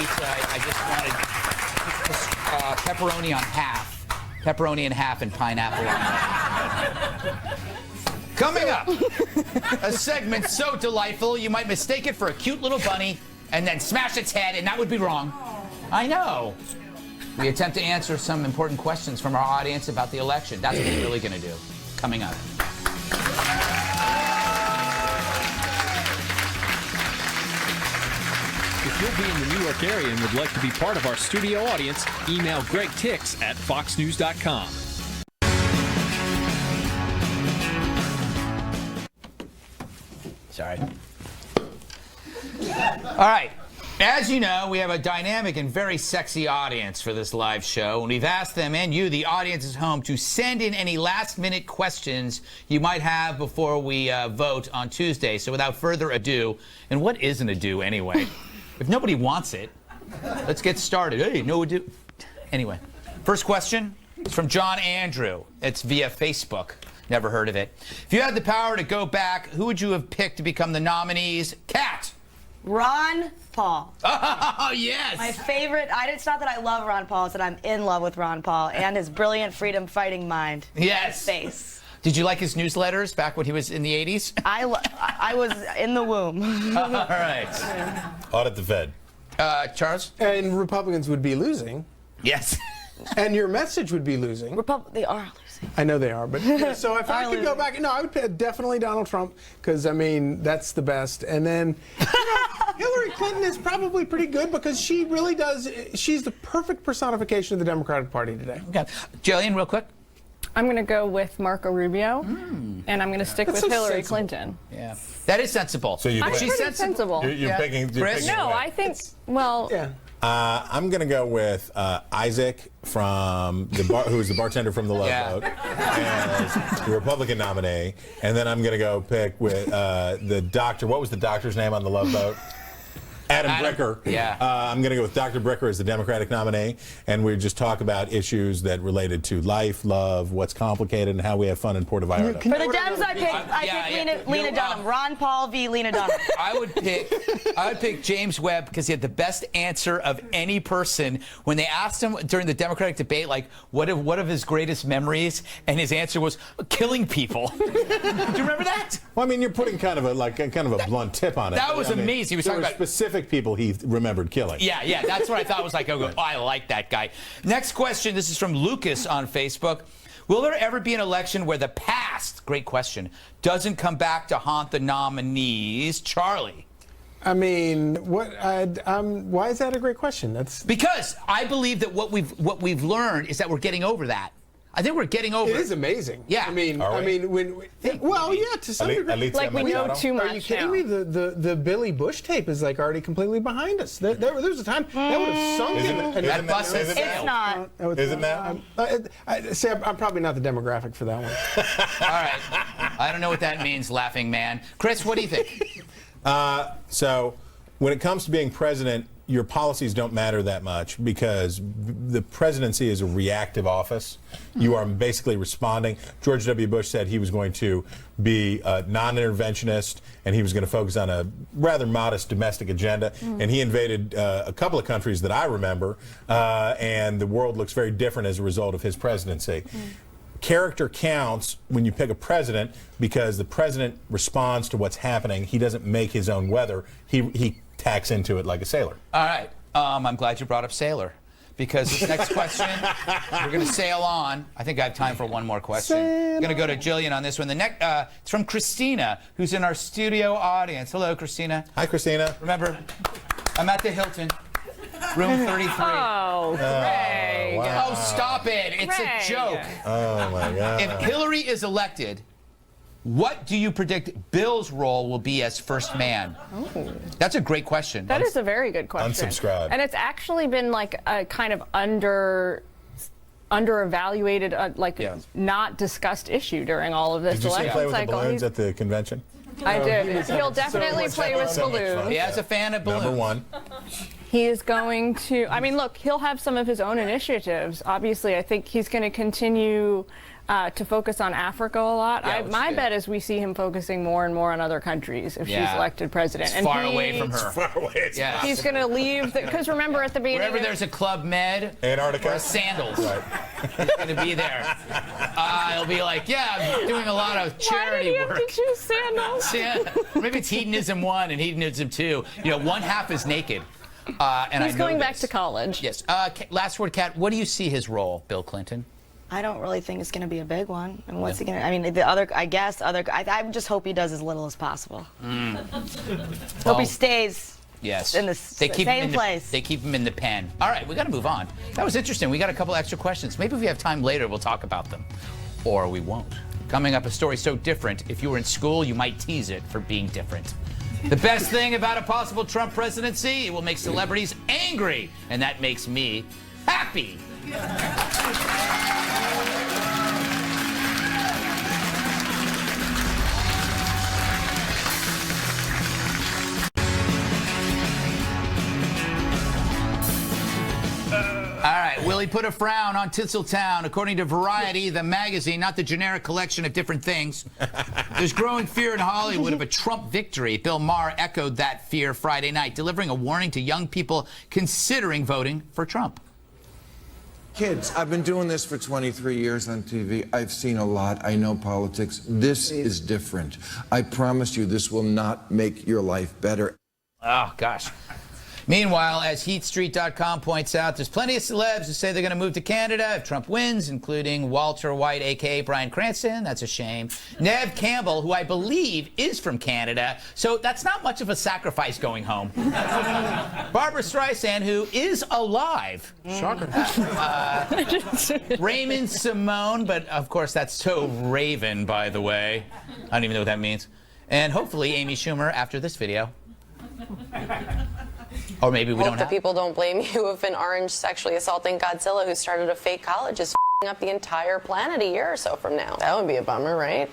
[SPEAKER 3] pizza. I just wanted pepperoni on half. Pepperoni in half and pineapple on it. Coming up, a segment so delightful you might mistake it for a cute little bunny and then smash its head, and that would be wrong. I know. We attempt to answer some important questions from our audience about the election. That's what we're really going to do. Coming up.
[SPEAKER 11] If you'll be in the New York area and would like to be part of our studio audience, email Greg Tix at foxnews.com.
[SPEAKER 3] Sorry. All right. As you know, we have a dynamic and very sexy audience for this live show, and we've asked them and you, the audience at home, to send in any last-minute questions you might have before we vote on Tuesday. So without further ado, and what is an ado anyway? If nobody wants it, let's get started. Hey, no ado. Anyway, first question is from John Andrew. It's via Facebook. Never heard of it. If you had the power to go back, who would you have picked to become the nominees? Kat.
[SPEAKER 1] Ron Paul.
[SPEAKER 3] Oh, yes.
[SPEAKER 1] My favorite. It's not that I love Ron Paul, it's that I'm in love with Ron Paul and his brilliant freedom-fighting mind.
[SPEAKER 3] Yes.
[SPEAKER 1] Face.
[SPEAKER 3] Did you like his newsletters back when he was in the 80s?
[SPEAKER 1] I was in the womb.
[SPEAKER 3] All right.
[SPEAKER 7] Audit the Fed.
[SPEAKER 3] Charles?
[SPEAKER 9] And Republicans would be losing.
[SPEAKER 3] Yes.
[SPEAKER 9] And your message would be losing.
[SPEAKER 1] They are losing.
[SPEAKER 9] I know they are, but so if I could go back, no, I would pick definitely Donald Trump because I mean that's the best. And then Hillary Clinton is probably pretty good because she really does. She's the perfect personification of the Democratic Party today.
[SPEAKER 3] Okay, Gillian, real quick.
[SPEAKER 8] I'm going to go with Marco Rubio, and I'm going to stick with
[SPEAKER 9] so
[SPEAKER 8] Hillary
[SPEAKER 9] sensible.
[SPEAKER 8] Clinton.
[SPEAKER 3] Yeah, that is sensible.
[SPEAKER 7] So you
[SPEAKER 8] I'm
[SPEAKER 7] pick-
[SPEAKER 8] pretty sensible.
[SPEAKER 7] You're picking.
[SPEAKER 3] Chris?
[SPEAKER 8] No, I think. Well,
[SPEAKER 9] Yeah.
[SPEAKER 7] I'm going to go with Isaac from who's the bartender from the Love
[SPEAKER 3] Yeah.
[SPEAKER 7] Boat as the Republican nominee, and then I'm going to go pick with the doctor. What was the doctor's name on the Love Boat? Adam Bricker.
[SPEAKER 3] Yeah.
[SPEAKER 7] I'm going to go with Dr. Bricker as the Democratic nominee, and we just talk about issues that related to life, love, what's complicated, and how we have fun in Puerto Vallarta.
[SPEAKER 1] For the Dems, I picked Lena Dunham. Ron Paul v. Lena Dunham.
[SPEAKER 3] I would pick James Webb because he had the best answer of any person when they asked him during the Democratic debate, like, what of his greatest memories, and his answer was killing people. Do you remember that?
[SPEAKER 7] Well, I mean, you're putting kind of a blunt tip on it.
[SPEAKER 3] That was amazing. He was
[SPEAKER 7] there
[SPEAKER 3] talking
[SPEAKER 7] were
[SPEAKER 3] about
[SPEAKER 7] specific people he remembered killing.
[SPEAKER 3] Yeah, that's what I thought was like, oh, I like that guy. Next question, this is from Lucas on Facebook. Will there ever be an election where the past, great question, doesn't come back to haunt the nominees? Charlie.
[SPEAKER 9] I mean, why is that a great question? That's
[SPEAKER 3] Because I believe that what we've learned is that we're getting over that. I think we're getting over it.
[SPEAKER 9] It is amazing.
[SPEAKER 3] Yeah.
[SPEAKER 9] I mean,
[SPEAKER 7] Are we?
[SPEAKER 9] to some degree.
[SPEAKER 8] like we know too much.
[SPEAKER 9] Are you kidding
[SPEAKER 8] now.
[SPEAKER 9] me? The Billy Bush tape is like already completely behind us. There was a time that would have sunk in.
[SPEAKER 3] That bus has
[SPEAKER 1] It's
[SPEAKER 3] sailed.
[SPEAKER 1] not.
[SPEAKER 7] Is it now?
[SPEAKER 9] I'm probably not the demographic for that one.
[SPEAKER 3] All right. I don't know what that means, laughing man. Chris, what do you think?
[SPEAKER 7] So, when it comes to being president, your policies don't matter that much because the presidency is a reactive office. You are basically responding. George W. Bush said he was going to be a non-interventionist and he was going to focus on a rather modest domestic agenda. And he invaded a couple of countries that I remember, and the world looks very different as a result of his presidency. Character counts when you pick a president because the president responds to what's happening. He doesn't make his own weather. He tacks into it like a sailor.
[SPEAKER 3] All right. I'm glad you brought up sailor because this next question, we're going to sail on. I think I have time for one more question. I'm going to go to Gillian on this one. The next, it's from Christina, who's in our studio audience. Hello, Christina.
[SPEAKER 7] Hi, Christina.
[SPEAKER 3] Remember, I'm at the Hilton, room 33.
[SPEAKER 8] Oh, Greg.
[SPEAKER 7] wow.
[SPEAKER 3] Oh, stop it. It's
[SPEAKER 8] Greg.
[SPEAKER 3] a joke.
[SPEAKER 7] Oh, my God.
[SPEAKER 3] If Hillary is elected, what do you predict Bill's role will be as first man?
[SPEAKER 8] Oh.
[SPEAKER 3] That's a great question.
[SPEAKER 8] That is a very good question.
[SPEAKER 7] Unsubscribe.
[SPEAKER 8] And it's actually been like a kind of under-evaluated, not discussed issue during all of this
[SPEAKER 7] Did you see him
[SPEAKER 8] election
[SPEAKER 7] play with the
[SPEAKER 8] cycle.
[SPEAKER 7] balloons at the convention?
[SPEAKER 8] I did. He'll definitely play with
[SPEAKER 7] so much fun.
[SPEAKER 8] balloons.
[SPEAKER 3] He has a fan of balloons.
[SPEAKER 7] Number one.
[SPEAKER 8] He is going to, I mean, look, he'll have some of his own initiatives. Obviously, I think he's going to continue to focus on Africa a lot.
[SPEAKER 3] Yeah,
[SPEAKER 8] My bet is we see him focusing more and more on other countries if she's elected president.
[SPEAKER 3] It's far away from her.
[SPEAKER 7] Far away.
[SPEAKER 3] Yeah.
[SPEAKER 8] He's going to leave because remember at the beginning.
[SPEAKER 3] Wherever there's a Club Med,
[SPEAKER 7] Antarctica,
[SPEAKER 3] or sandals, he's going to be there. He'll be like, yeah, I'm doing a lot of charity
[SPEAKER 8] work. Why did he have to choose sandals?
[SPEAKER 3] Yeah, maybe it's hedonism 1 and hedonism 2. You know, one half is naked. And
[SPEAKER 8] he's going back to college.
[SPEAKER 3] Yes. Last word, Kat. What do you see his role, Bill Clinton?
[SPEAKER 1] I don't really think it's going to be a big one. I mean, what's he going to? I mean, I just hope he does as little as possible. Hope he stays.
[SPEAKER 3] Yes.
[SPEAKER 1] In the same place.
[SPEAKER 3] They keep him in the pen. All right, we got to move on. That was interesting. We got a couple extra questions. Maybe if we have time later, we'll talk about them, or we won't. Coming up, a story so different. If you were in school, you might tease it for being different. The best thing about a possible Trump presidency, it will make celebrities angry, and that makes me happy. All right, will he put a frown on Tinseltown? According to Variety, the magazine, not the generic collection of different things. There's growing fear in Hollywood of a Trump victory. Bill Maher echoed that fear Friday night, delivering a warning to young people considering voting for Trump.
[SPEAKER 12] Kids, I've been doing this for 23 years on TV. I've seen a lot. I know politics. This is different. I promise you this will not make your life better.
[SPEAKER 3] Oh, gosh. Meanwhile, as HeatStreet.com points out, there's plenty of celebs who say they're going to move to Canada if Trump wins, including Walter White, a.k.a. Bryan Cranston. That's a shame. Neve Campbell, who I believe is from Canada, so that's not much of a sacrifice going home. Barbara Streisand, who is alive.
[SPEAKER 9] Shocker.
[SPEAKER 3] Raymond Simone, but of course that's so Raven, by the way. I don't even know what that means. And hopefully Amy Schumer after this video. Or maybe we don't have.
[SPEAKER 13] People don't blame you if an orange sexually assaulting Godzilla who started a fake college is f***ing up the entire planet a year or so from now. That would be a bummer, right?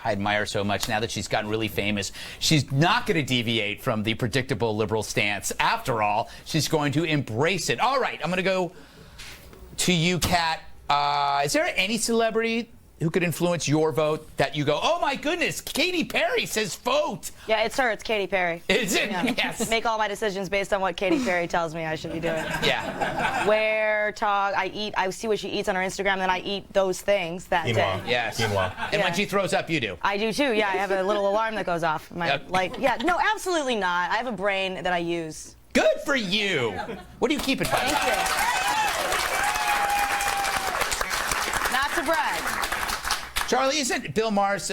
[SPEAKER 3] I admire her so much now that she's gotten really famous. She's not going to deviate from the predictable liberal stance. After all, she's going to embrace it. All right, I'm going to go to you, Kat. Is there any celebrity who could influence your vote that you go, oh my goodness, Katy Perry says vote?
[SPEAKER 1] Yeah, it's her. It's Katy Perry.
[SPEAKER 3] Is it?
[SPEAKER 1] Yeah.
[SPEAKER 3] Yes.
[SPEAKER 1] Make all my decisions based on what Katy Perry tells me I should be doing.
[SPEAKER 3] Yeah.
[SPEAKER 1] Where, talk, I eat, I see what she eats on her Instagram, then I eat those things that day.
[SPEAKER 3] Yes. Quinoa. And when she throws up, you do.
[SPEAKER 1] I do too, yeah. I have a little alarm that goes off. No, absolutely not. I have a brain that I use.
[SPEAKER 3] Good for you. What do you keep it by?
[SPEAKER 1] Thank you. Not to brag.
[SPEAKER 3] Charlie, isn't Bill Maher's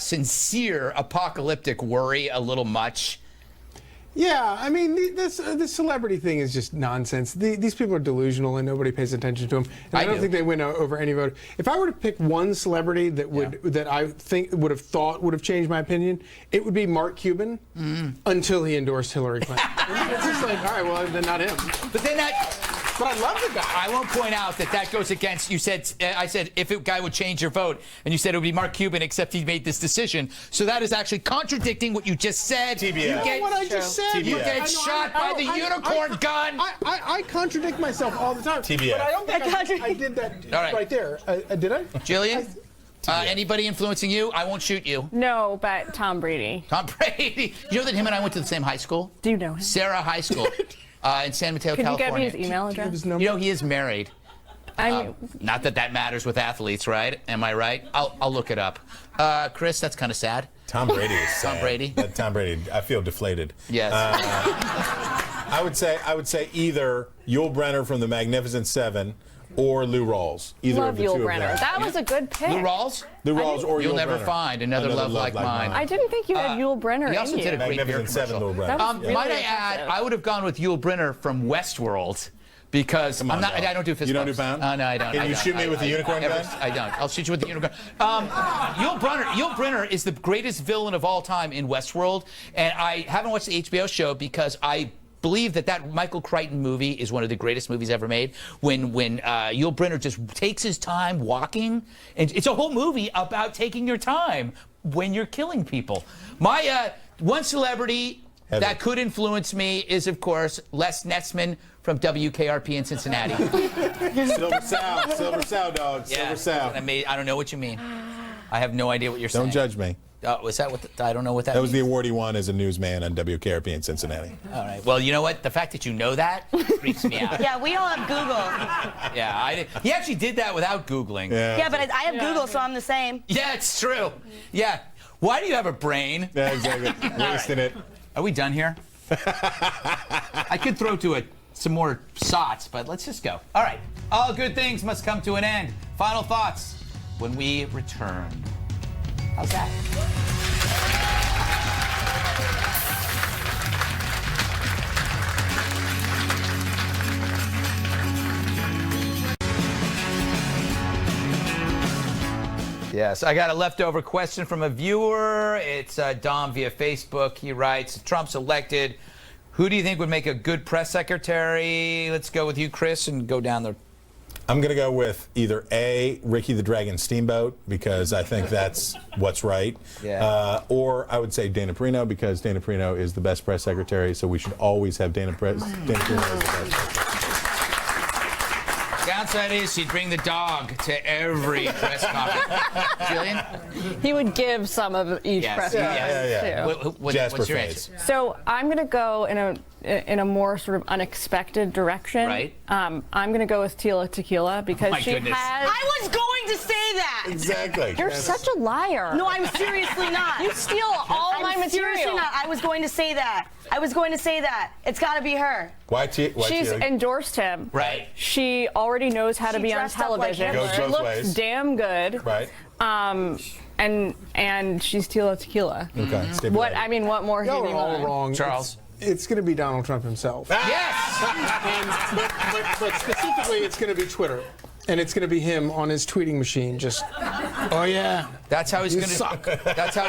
[SPEAKER 3] sincere apocalyptic worry a little much?
[SPEAKER 9] Yeah, I mean, this celebrity thing is just nonsense. These people are delusional and nobody pays attention to them. And I don't think they win over any vote. If I were to pick one celebrity that I think would have changed my opinion, it would be Mark Cuban until he endorsed Hillary Clinton. It's just like, all right, well, then not him.
[SPEAKER 3] But then
[SPEAKER 9] But I love the guy.
[SPEAKER 3] I won't point out that goes against, you said, I said if a guy would change your vote, and you said it would be Mark Cuban, except he made this decision. So that is actually contradicting what you just said.
[SPEAKER 9] TBS. You know what I just said?
[SPEAKER 3] You get shot by the unicorn gun.
[SPEAKER 9] I contradict myself all the time.
[SPEAKER 7] TBS.
[SPEAKER 9] But I don't think I did that right there. Did I?
[SPEAKER 3] Gillian? Anybody influencing you? I won't shoot you.
[SPEAKER 8] No, but Tom Brady.
[SPEAKER 3] Tom Brady. You know that him and I went to the same high school?
[SPEAKER 8] Do you know him?
[SPEAKER 3] Sarah High School in San Mateo, California.
[SPEAKER 8] Could you get me his email address?
[SPEAKER 3] You know, he is married. Not that matters with athletes, right? Am I right? I'll look it up. Chris, that's kind of sad.
[SPEAKER 7] Tom Brady is sad.
[SPEAKER 3] Tom Brady.
[SPEAKER 7] Tom Brady. I feel deflated.
[SPEAKER 3] Yes.
[SPEAKER 7] I would say either Yul Brynner from the Magnificent Seven or Lou Rawls. Either
[SPEAKER 8] Love
[SPEAKER 7] of the
[SPEAKER 8] Yul
[SPEAKER 7] two
[SPEAKER 8] Brynner.
[SPEAKER 7] of them.
[SPEAKER 8] That was a good pick.
[SPEAKER 3] Lou Rawls?
[SPEAKER 7] Lou Rawls or
[SPEAKER 3] You'll
[SPEAKER 7] Yul
[SPEAKER 3] never
[SPEAKER 7] Brynner.
[SPEAKER 3] find another love like mine.
[SPEAKER 8] I didn't think you had Yul Brynner
[SPEAKER 3] He also
[SPEAKER 8] in you.
[SPEAKER 3] did a great beer
[SPEAKER 7] Magnificent Seven,
[SPEAKER 3] commercial.
[SPEAKER 7] Yul Brynner.
[SPEAKER 8] That was really
[SPEAKER 3] Might I add, I would have gone with Yul Brynner from Westworld. Because
[SPEAKER 7] Come on,
[SPEAKER 3] I don't do fist
[SPEAKER 7] You don't do
[SPEAKER 3] bumps.
[SPEAKER 7] pound?
[SPEAKER 3] No, I don't.
[SPEAKER 7] Can you shoot me with the unicorn gun?
[SPEAKER 3] I don't. I'll shoot you with the unicorn. Yul Brynner is the greatest villain of all time in Westworld, and I haven't watched the HBO show because I believe that Michael Crichton movie is one of the greatest movies ever made. When Yul Brynner just takes his time walking, and it's a whole movie about taking your time when you're killing people. My one celebrity that could influence me is, of course, Les Nessman from WKRP in Cincinnati.
[SPEAKER 7] Silver Sow, dog. Silver Sow.
[SPEAKER 3] I don't know what you mean. I have no idea what you're saying.
[SPEAKER 7] Don't judge me.
[SPEAKER 3] Was that what? I don't know what that
[SPEAKER 7] That
[SPEAKER 3] means.
[SPEAKER 7] was the award he won as a newsman on WKRP in Cincinnati.
[SPEAKER 3] All right. Well, you know what? The fact that you know that freaks me out.
[SPEAKER 1] Yeah, we all have Google.
[SPEAKER 3] Yeah, he actually did that without Googling.
[SPEAKER 1] Yeah, but I have Google, so I'm the same.
[SPEAKER 3] Yeah, it's true. Yeah. Why do you have a brain?
[SPEAKER 7] Yeah, exactly. Wasting it.
[SPEAKER 3] Are we done here? I could throw to some more shots, but let's just go. All right. All good things must come to an end. Final thoughts when we return. How's that? Yes, I got a leftover question from a viewer. It's Dom via Facebook. He writes, Trump's elected. Who do you think would make a good press secretary? Let's go with you, Chris, and go down the...
[SPEAKER 7] I'm going to go with either A, Ricky the Dragon Steamboat, because I think that's what's right.
[SPEAKER 3] Yeah.
[SPEAKER 7] Or I would say Dana Perino, because Dana Perino is the best press secretary, so we should always have Dana Perino as the best secretary.
[SPEAKER 3] Downside is she'd bring the dog to every press conference. Gillian?
[SPEAKER 8] He would give some of each press conference too.
[SPEAKER 3] What's your answer?
[SPEAKER 8] So I'm going to go in a more sort of unexpected direction.
[SPEAKER 3] Right.
[SPEAKER 8] I'm going to go with Tila Tequila because
[SPEAKER 3] my
[SPEAKER 8] she
[SPEAKER 3] goodness.
[SPEAKER 8] has.
[SPEAKER 1] I was going to say that.
[SPEAKER 7] Exactly.
[SPEAKER 8] You're such a liar.
[SPEAKER 1] No, I'm seriously not.
[SPEAKER 8] You steal all my material.
[SPEAKER 1] Seriously not. I was going to say that. It's got to be her.
[SPEAKER 7] Why
[SPEAKER 8] She's endorsed him.
[SPEAKER 3] Right.
[SPEAKER 8] She already knows how to
[SPEAKER 1] She
[SPEAKER 8] be on
[SPEAKER 1] dressed up like
[SPEAKER 8] television.
[SPEAKER 1] Hitler.
[SPEAKER 8] She
[SPEAKER 7] Goes both
[SPEAKER 8] looks
[SPEAKER 7] ways.
[SPEAKER 8] damn good.
[SPEAKER 7] Right.
[SPEAKER 8] And she's Tila Tequila.
[SPEAKER 7] Okay. stay
[SPEAKER 8] What
[SPEAKER 7] polite.
[SPEAKER 8] I mean, what more
[SPEAKER 9] Y'all
[SPEAKER 8] do
[SPEAKER 9] are
[SPEAKER 8] you
[SPEAKER 9] all
[SPEAKER 8] want?
[SPEAKER 9] wrong.
[SPEAKER 3] Charles?
[SPEAKER 9] It's going to be Donald Trump himself.
[SPEAKER 3] Yes!
[SPEAKER 9] But specifically, it's going to be Twitter. And it's going to be him on his tweeting machine, just, oh yeah.
[SPEAKER 3] That's how he's
[SPEAKER 9] You
[SPEAKER 3] going to.
[SPEAKER 9] suck.
[SPEAKER 3] That's how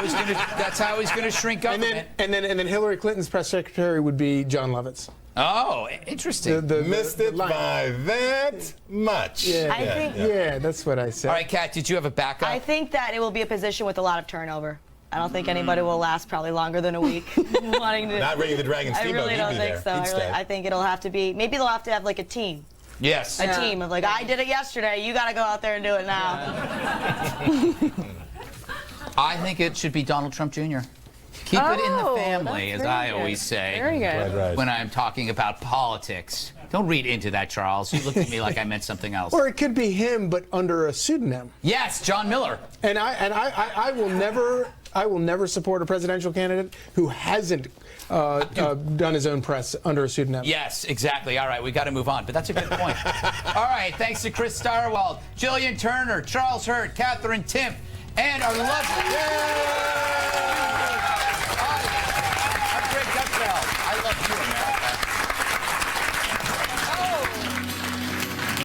[SPEAKER 3] he's going to shrink government.
[SPEAKER 9] And then Hillary Clinton's press secretary would be John Lovitz.
[SPEAKER 3] Oh, interesting.
[SPEAKER 7] Missed it by that much.
[SPEAKER 9] Yeah,
[SPEAKER 1] I think.
[SPEAKER 9] yeah, that's what I said.
[SPEAKER 3] All right, Kat, did you have a backup?
[SPEAKER 1] I think that it will be a position with a lot of turnover. I don't think anybody will last probably longer than a week. Wanting to.
[SPEAKER 7] Not Ricky the Dragon
[SPEAKER 1] I
[SPEAKER 7] Steamboat.
[SPEAKER 1] really
[SPEAKER 7] he'd
[SPEAKER 1] don't
[SPEAKER 7] be
[SPEAKER 1] think
[SPEAKER 7] there.
[SPEAKER 1] so.
[SPEAKER 7] He'd stay.
[SPEAKER 1] I think it'll have to be. Maybe they'll have to have like a team.
[SPEAKER 3] Yes.
[SPEAKER 1] A team of like, I did it yesterday. You got to go out there and do it now.
[SPEAKER 3] I think it should be Donald Trump Jr. Keep it in the
[SPEAKER 8] Oh,
[SPEAKER 3] family, as
[SPEAKER 8] that's
[SPEAKER 3] I
[SPEAKER 8] very good.
[SPEAKER 3] always say.
[SPEAKER 8] Very good.
[SPEAKER 7] Right.
[SPEAKER 3] When I'm talking about politics. Don't read into that, Charles. You looked at me like I meant something else.
[SPEAKER 9] Or it could be him, but under a pseudonym.
[SPEAKER 3] Yes, John Miller.
[SPEAKER 9] And I will never support a presidential candidate who hasn't done his own press under a pseudonym.
[SPEAKER 3] Yes, exactly. All right, we got to move on, but that's a good point. All right, thanks to Chris Stirewalt, Gillian Turner, Charles Hurt, Katherine Timpf, and our lovely